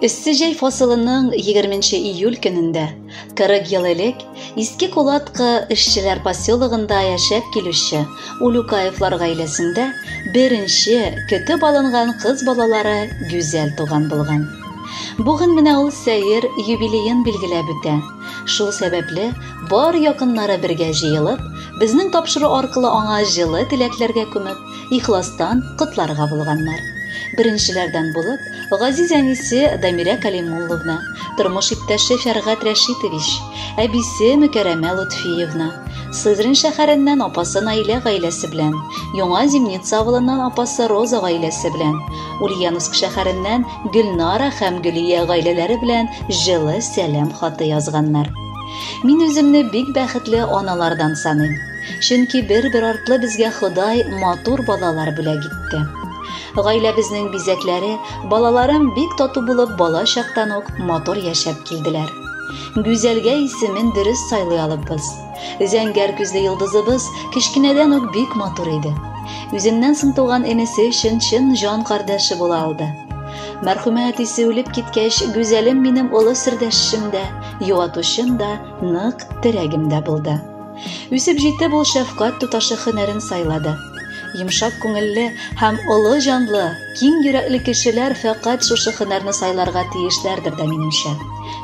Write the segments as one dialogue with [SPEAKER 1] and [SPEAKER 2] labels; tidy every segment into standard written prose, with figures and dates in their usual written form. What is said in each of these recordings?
[SPEAKER 1] Üssücey fasılının 20 iyul gününde 40 yıl elek İski Kulatqı işçiler posyolığında yaşap kilüşü Ulukayevlar gailesinde birinci kötü alıngan kız balaları güzel tuğan bulgan. Bugün mine ol seyir yubileyin bilgilep öte. Şul sebeple bar yakınları birge jıyılıp, bizning topşırı orqılı ona жылы tileklerge kömüp, ihlastan qıtlarga bulganlar. Birinçilerden bulup, Gaziz anisi Damira Kalimullovna, turmuş iptaşı Fergat Rashidovich, abisi Mükerreme Lutfiyevna, Sızrın şehrinden apası Naile gailesi bilen, Yonga Zimnitsa avılından apası Roza gailesi bilen, Ulyanovsk şehrinden Gülnara hem Güliye gaileleri bilen жылы selam hatı yazganlar. Min özümni bik bäxetli analardan sanayım. Çünki bir artlı bizge Xuday matur balalar bile gitti. Gaile bizning bizekleri, balalarım bik tatu bulup bala şaktan ok matur yaşap kildiler. Güzelge isimin dürüst saylay alıbız. Zengər küzlü yıldızыбыз kişkineden ok bik matur idi. Üzünden sıntıgan enisi şın can kardeşi bula aldı. Merhume atisi ölüp gitkeş güzelim benim ulu sirdeşimde, yuvatuşumda, nık diregimde buldu. Üsüp jitte bul şefkat tutaşı hınerin sayladı. Yumşak көңелле hem ulu canlı, king yürekli kişiler fakat şuşu hınerini saylarga tiyişlerdir de menimşe.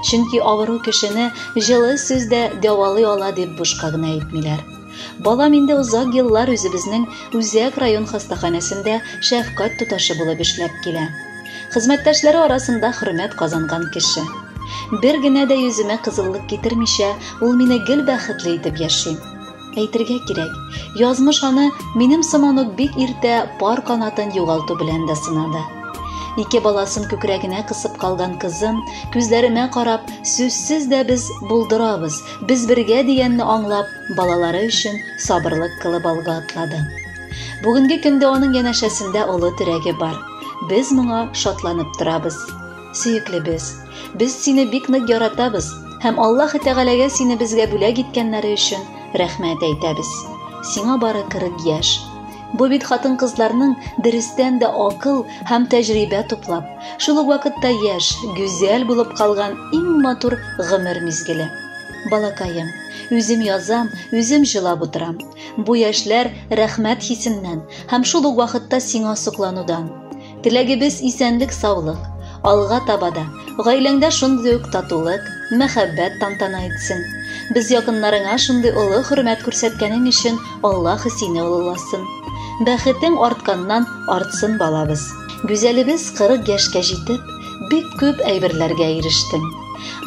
[SPEAKER 1] Çünkü avru kişini жылы sözde devalı ola dep boşqa gına etmiler. Balam indi uzak yıllar özübizning Үзәк район hastahanesinde şefkat tutaşı bulup işlep kile. Hizmetteşleri arasında hürmet kazangan kişi. Bir güne de yüzüme kızıllık getirmişe, ul meni gül bäxetli etip yaşayım. Әйтергә кирәк, язмыш аны минем сыман бик иртә пар канатын югалту белән дә сынады. Ике баласын күкрәгенә кысып калган кызым, күзләремә карап, сүзсез дә без булдырабыз, без бергә дигәнне аңлап, балалары өчен сабырлык кылып алга атлады. Бүгенге көндә аның янәшәсендә олы терәге бар. Без моңа шатланып торабыз. Сөеклебез, без сине бик нык яратабыз һәм Аллаһ Тәгаләгә сине безгә бүләк иткәннәре өчен рәхмәт әйтәбез. Сиңа бары 40 яшь. Бу бит хатын-кызларның дөрестән дә акыл һәм тәҗрибә туплап, шул ук вакытта яшь, гүзәл булып калган иң матур гомер мизгеле. Балакаем, үзем язам, үзем җылап утырам. Бу яшьләр рәхмәт хисеннән һәм шул ук вакытта сиңа сокланудан. Теләгебез исәнлек, саулык, алга табада, гаиләңдә шундый ук татулык, мәхәббәт тантана итсен. Biz yakınlarına şunday ulu hürmet күрсәткәнең өчен Аллаһ сине улыласын. Бәхетең артканнан артсын балабыз. Güzelебез 40 яшькә җитеп, бик күп әйберләргә ирештең.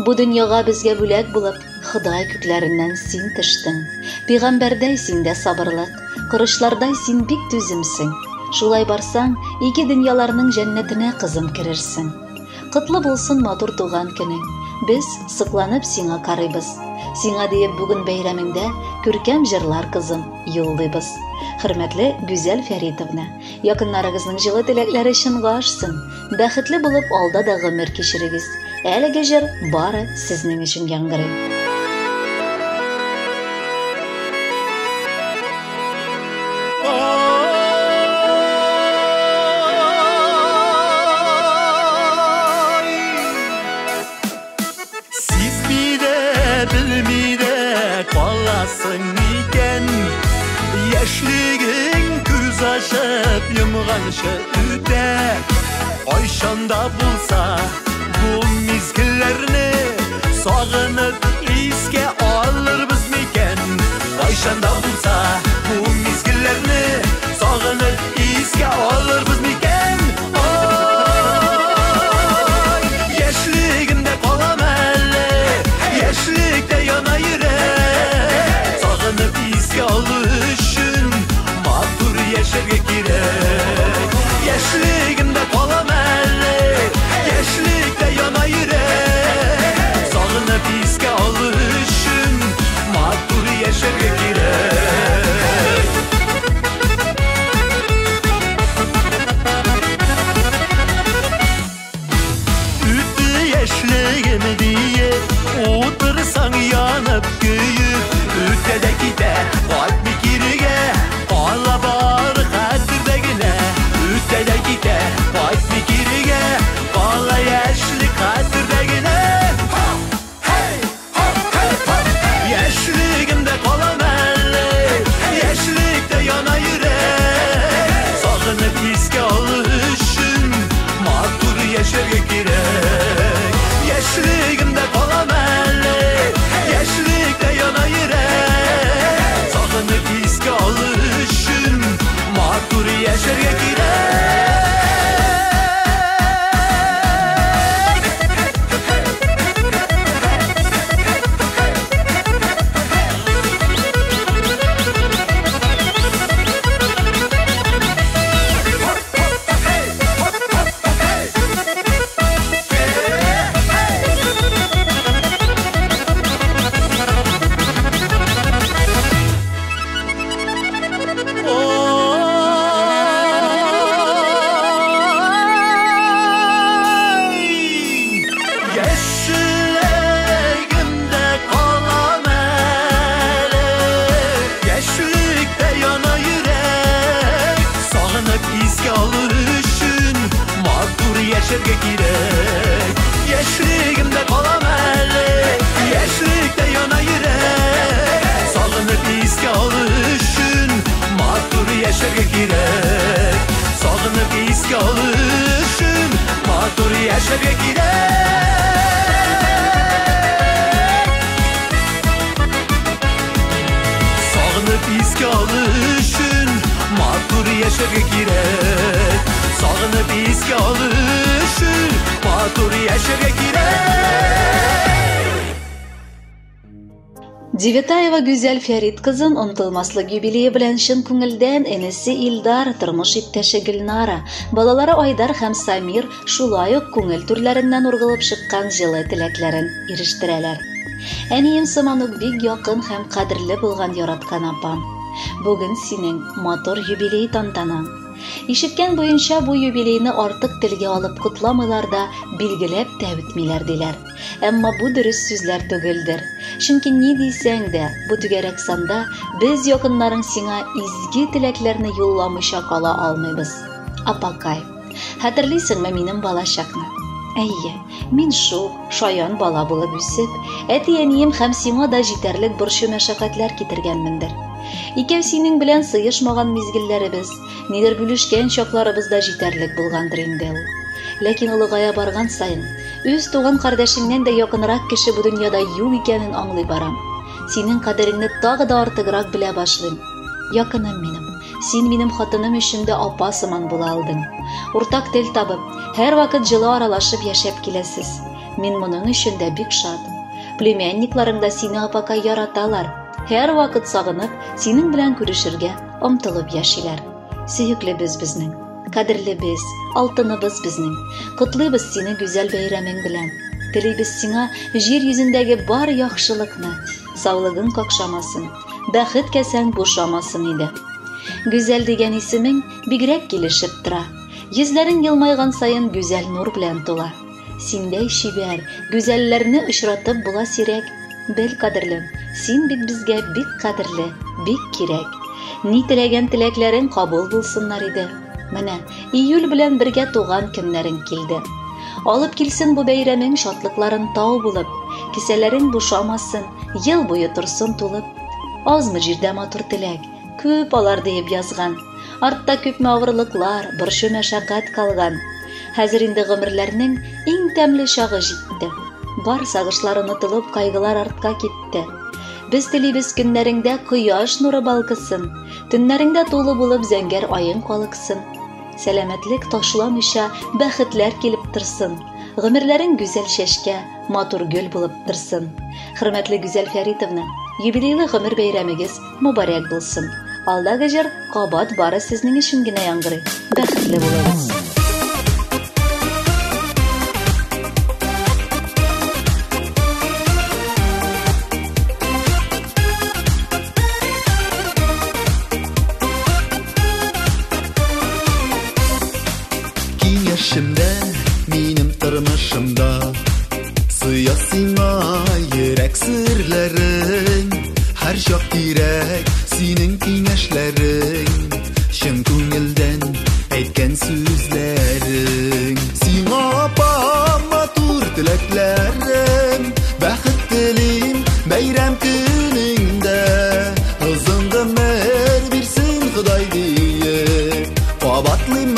[SPEAKER 1] Бу дөньяга безгә бүләк булып, Ходай күкләреннән син төштең. Пәйгамбәрдәй синдә сабырлык, кырышлардай син бик түземсең. Шулай барсаң, ике дөньяларның җәннәтенә кызым керерсең. Кытлы булсын матур туган көнең. Biz sıklanıp сиңа карыйбыз. Сиңа диеп бүген бәйрәмеңдә күркәм җырлар кызым юллыйбыз. Хөрмәтле Гүзәл Фәритовна, якыннарыгызның җылы теләкләре чынга ашсын. Бәхетле булып алда да гомер кичерегез. Әлеге җыр бары сезнең өчен яңгырый.
[SPEAKER 2] Yaşligin küz açıp yumğanışı üde Ayşanda bulsa bu mizgillerini Sağınıp iske alırız miken Ayşanda bulsa bu mizgillerini Sağınıp iske alırız miken Ay, yaşliginde kalam elle Yaşlikte yana yürek Sağınıp iske alır yaşarga kirek Yaşligimde kalam elle Yaşlikte yana yürek Sağınıp iske alışın Matur yaşarga kirek yaşarga kirek Yaşligimde kalam әлli Yaşlikte yana yürek Sağınıp iske alır üçün Matur yaşarga kirek Yaşarga kirek Yaşligimde kalam әлli Yaşlikte yana yürek Sağınıp iske alır üçün Matur yaşarga kirek Sağınıp iske alır üçün Matur yaşarga kirek Sağınıp iske alır üçün Matur yaşarga kirek Sağınıp iske alır üçün Matur yaşarga kirek
[SPEAKER 1] Девятаева Güzel Фәрит кызын онтылмаслык юбилейы белән чын күңелдән энесе Илдар, тормыш иптәше Гөлнара, балалары Айдар һәм Самир шулай ук күңел түрләреннән ургылып чыккан җылы теләкләрен ирештерәләр. Әнием сыман ук бик якын һәм кадерле булган яраткан апам. Бүген синең матур юбилей тантанаң. Ишеткән буенча бу юбилейны артык телгә алып кутламыйлар да, билгеләп тә үтмиләр диләр. Әмма бу дөрес сүзләр түгелдер. Чөнки ни дисәң дә, бу түгәрәк санда без якыннарың сиңа изге теләкләрне юлламыйча кала алмыйбыз. Апакай, хәтерлисеңме минем балачакны? Әйе, мин шул шаян бала булып үсеп, әти-әнием һәм сиңа да җитәрлек борчу мәшәкатьләр китергәнмендер. Икәү синең белән сыешмаган мизгелләребез, нидер бүлешкән чакларыбыз да җитәрлек булгандыр инде ул. Ләкин олыгая барган саен, үз туган кардәшеңнән дә якынрак кеше бу дөньяда юк икәнен аңлый барам. Синең кадереңне тагы да артыграк белә башлыйм. Якыным минем, син минем хатыным өчен дә апа сыман була алдың. Уртак тел табып, һәр вакыт җылы аралашып яшәп киләсез. Мин моның өчен дә бик шат. Племянникларың да сине апакай яраталар. Һәр вакыт сагынып, синең белән күрешергә омтылып яшиләр. Сөеклебез безнең, кадерлебез, алтыныбыз безнең. Котлыйбыз сине гүзәл бәйрәмең белән. Телибез сиңа җир йөзендәге бар яхшылыкны, саулыгың какшамасын, бәхет кәсәң бушамасын иде. Гүзәл дигән исемең бигрәк килешеп тора. Йөзләрең елмайган саен гүзәл нур белән тула. Синдәй шибәр, гүзәлләрне очратып була сирәк. Бел, кадерлем, син бит безгә бик кадерле, бик кирәк. Ни теләгән теләкләрең кабул булсыннар иде. Менә, июль белән бергә туган көннәрең килде. Алып килсен бу бәйрәмең шатлыкларын тау булып, кисәләрең бушамасын, ел буе торсын тулып. Азмы җирдә матур теләк, күп алар диеп язган. Артта күпме авырлыклар, борчу мәшәкать калган. Хәзер инде гомерләрнең иң тәмле чагы җитте. Бар сагышлар онытылып, кайгылар артка китте. Без телибез көннәреңдә кояш нуры балкысын, төннәреңдә тулы булып зәңгәр айың калыксын. Сәламәтлек ташламыйча бәхетләр килеп торсын. Гомерләрең гүзәл чәчкә, матур гөл булып торсын. Хөрмәтле Güzel Фәритовна, юбилейлы гомер бәйрәмегез мөбарәк булсын. Алдагы җыр кабат бары сезнең өчен генә яңгырый. Бәхетле булыгыз.
[SPEAKER 2] Yaşımda, benim tırmışımda Suya sina yürek sırların Her şak direk senin kineşlerin Şın künelden etken sözlerin Sina apam matur dileklerim Bəxit dilim beyram gününde Hızın qımır birsin Xuday diye Qabatlıyım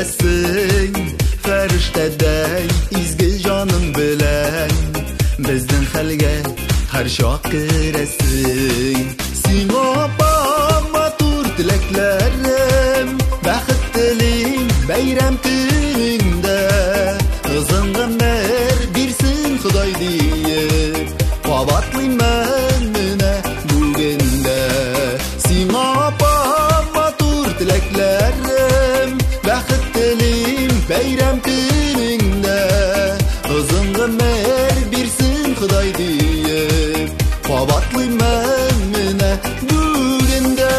[SPEAKER 2] bilesin Feriştedey izgil canın bilen Bizden xalga her şok giresin Sin opama tur dileklerim Baxit dilim bayram gününde Uzun ömür birsin Xudoy deyip Qabatlıyman mine bugünde Sin opama tur dileklerim Baxit dilim bayram gününde Uzun ömür birsin Xudoy deyip Qabatlıyman mine bugünde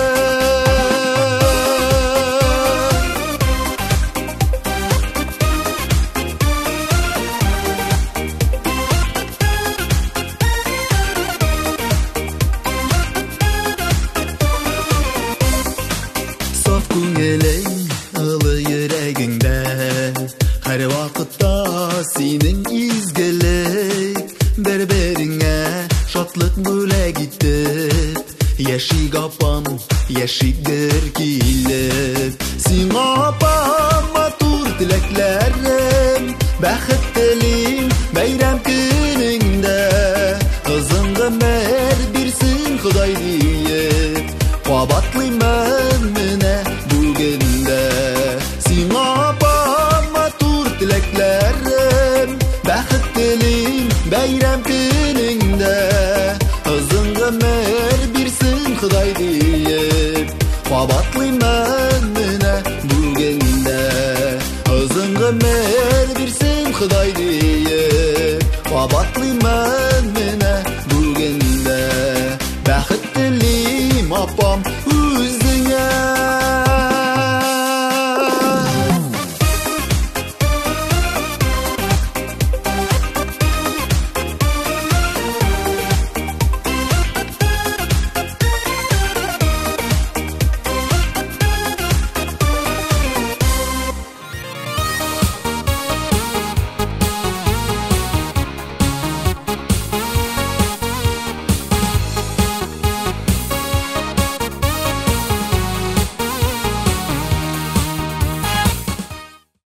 [SPEAKER 2] Saf ko'ngling ılı yüreğinde Her vaqtda senin izgilik Bir-birine şatlık bo'lak etib Yashig opam, yashigir kelib Sen opama tur tilaklarim Baxit dilim bayram kuningda Uzun ömür birsin Xudoy deyip Qabatlıyman mine bugünde Sen opama tur tilaklarim Baxit dilim bayram kuningda Uzun ömür birsin Xudoy deyip Qabatlıyman mine bugünde Uzun ömür birsin Xudoy deyip Qabatlıyman mine bugünde Baxit dilim opam